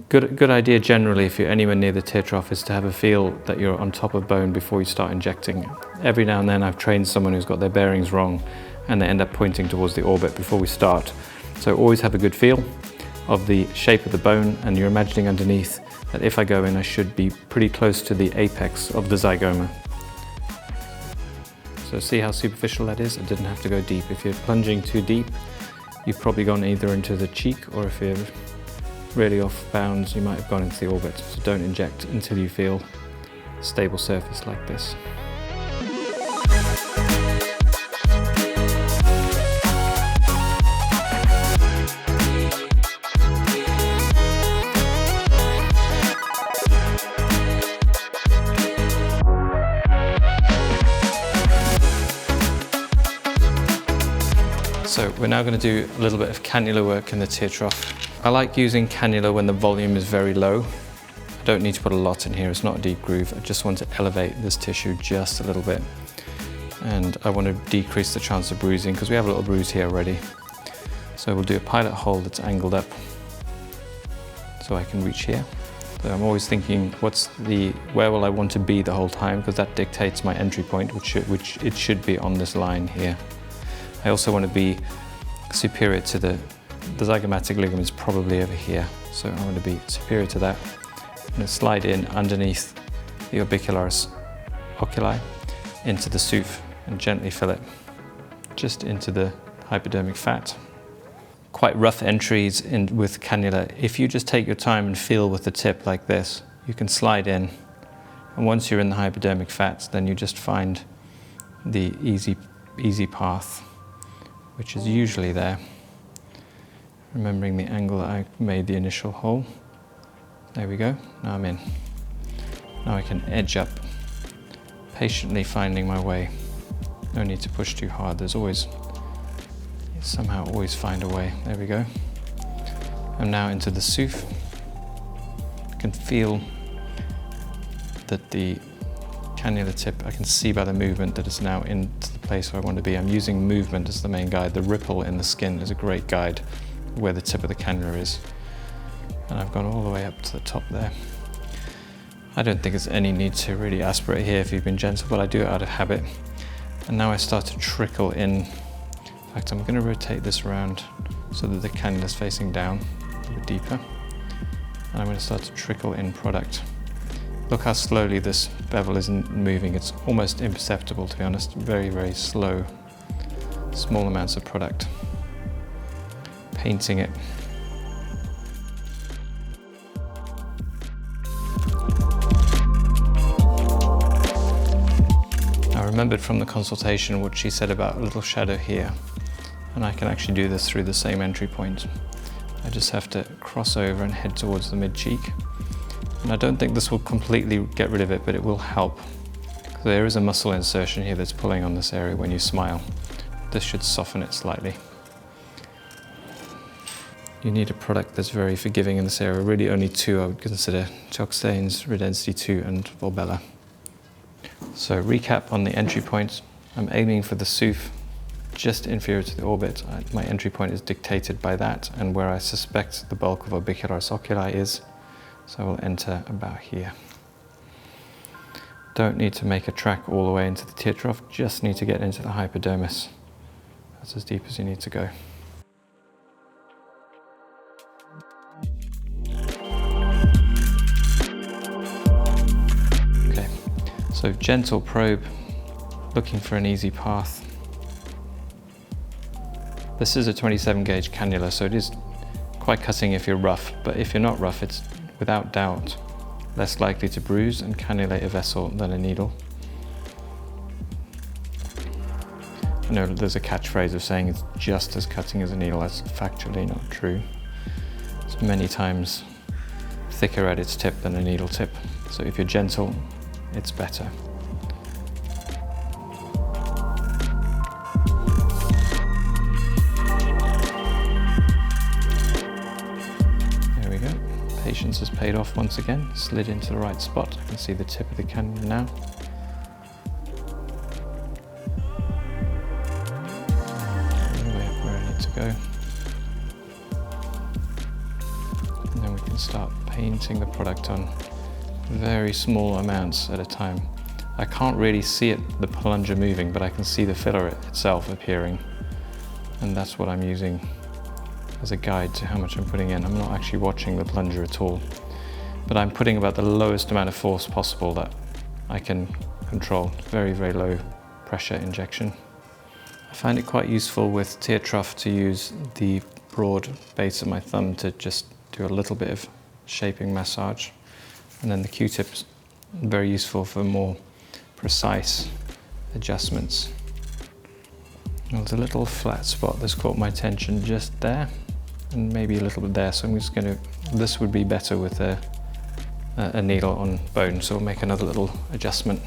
Good idea generally if you're anywhere near the tear trough is to have a feel that you're on top of bone before you start injecting. Every now and then I've trained someone who's got their bearings wrong and they end up pointing towards the orbit before we start. So always have a good feel of the shape of the bone, and you're imagining underneath that if I go in I should be pretty close to the apex of the zygoma. So see how superficial that is? It didn't have to go deep. If you're plunging too deep, you've probably gone either into the cheek, or if you're really off bounds, you might have gone into the orbit. So don't inject until you feel a stable surface like this. So we're now going to do a little bit of cannula work in the tear trough. I like using cannula when the volume is very low. I don't need to put a lot in here, it's not a deep groove. I just want to elevate this tissue just a little bit. And I want to decrease the chance of bruising because we have a little bruise here already. So we'll do a pilot hole that's angled up so I can reach here. So I'm always thinking, where will I want to be the whole time, because that dictates my entry point, which it should be on this line here. I also want to be superior to the zygomatic ligament is probably over here. So I want to be superior to that. I'm going to slide in underneath the orbicularis oculi into the Trough and gently fill it just into the hypodermic fat. Quite rough entries with cannula. If you just take your time and feel with the tip like this, you can slide in. And once you're in the hypodermic fat, then you just find the easy path, which is usually there. Remembering the angle that I made the initial hole. There we go, now I'm in. Now I can edge up, patiently finding my way. No need to push too hard, somehow always find a way. There we go. I'm now into the Trough. I can feel that the cannula tip, I can see by the movement that it's now into the place where I want to be. I'm using movement as the main guide. The ripple in the skin is a great guide where the tip of the cannula is. And I've gone all the way up to the top there. I don't think there's any need to really aspirate here if you've been gentle, but I do it out of habit. And now I start to trickle in. In fact, I'm going to rotate this around so that the cannula is facing down a bit deeper. And I'm going to start to trickle in product. Look how slowly this bevel isn't moving. It's almost imperceptible, to be honest. Very, very slow, small amounts of product. Painting it. I remembered from the consultation what she said about a little shadow here. And I can actually do this through the same entry point. I just have to cross over and head towards the mid-cheek. And I don't think this will completely get rid of it, but it will help. There is a muscle insertion here that's pulling on this area when you smile. This should soften it slightly. You need a product that's very forgiving in this area. Really only two I would consider: Trough, Redensity 2 and Volbella. So recap on the entry point. I'm aiming for the Trough, just inferior to the orbit. My entry point is dictated by that and where I suspect the bulk of orbicularis oculi is. So I will enter about here. Don't need to make a track all the way into the tear trough, just need to get into the hypodermis. That's as deep as you need to go. Okay, so gentle probe, looking for an easy path. This is a 27 gauge cannula, so it is quite cutting if you're rough, but if you're not rough, it's without doubt less likely to bruise and cannulate a vessel than a needle. I know there's a catchphrase of saying it's just as cutting as a needle. That's factually not true. It's many times thicker at its tip than a needle tip. So if you're gentle, it's better. Patience has paid off once again, slid into the right spot. I can see the tip of the cannula now. All the way up where I need to go. And then we can start painting. painting the product on very small amounts at a time. I can't really see the plunger moving, but I can see the filler itself appearing. And that's what I'm using as a guide to how much I'm putting in. I'm not actually watching the plunger at all, but I'm putting about the lowest amount of force possible that I can control. Very, very low pressure injection. I find it quite useful with tear trough to use the broad base of my thumb to just do a little bit of shaping massage. And then the Q-tip's very useful for more precise adjustments. There's a little flat spot that's caught my attention just there, and maybe a little bit there, so I'm just going to, this would be better with a needle on bone, so we'll make another little adjustment.